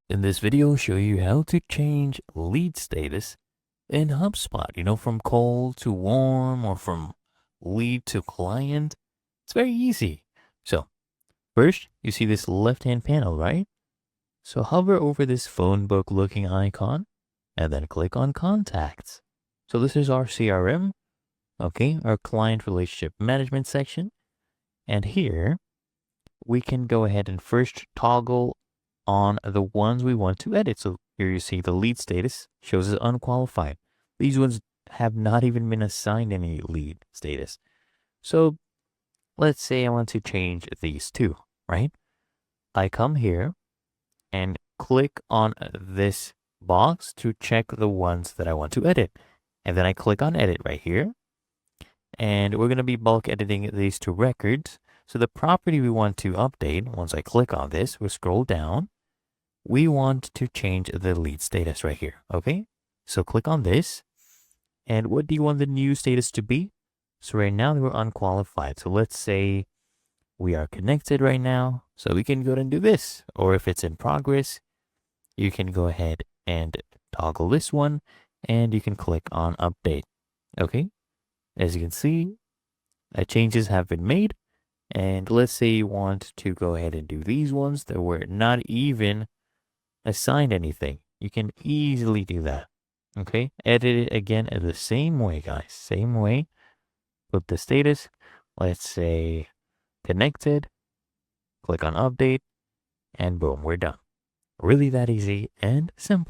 In this video, I'll show you how to change lead status in HubSpot, from cold to warm or from lead to client. It's very easy. So first, you see this left-hand panel, right? So hover over this phone book looking icon and then click on contacts. So this is our CRM, okay, our client relationship management section. And here we can go ahead and first toggle on the ones we want to edit. So here you see the lead status shows as unqualified. These ones have not even been assigned any lead status. So let's say I want to change these two, right? I come here and click on this box to check the ones that I want to edit. And then I click on edit right here. And we're going to be bulk editing these two records. So the property we want to update, once I click on this, we'll scroll down. We want to change the lead status right here, okay? So click on this. And what do you want the new status to be? So right now we're unqualified. So let's say we are connected right now. So we can go ahead and do this. Or if it's in progress, you can go ahead and toggle this one and you can click on update, okay? As you can see, changes have been made. And let's say you want to go ahead and do these ones that were not even assigned anything. You can easily do that. Okay, edit it again in the same way, guys. Same way. Put the status. Let's say connected. Click on update. And boom, we're done. Really that easy and simple.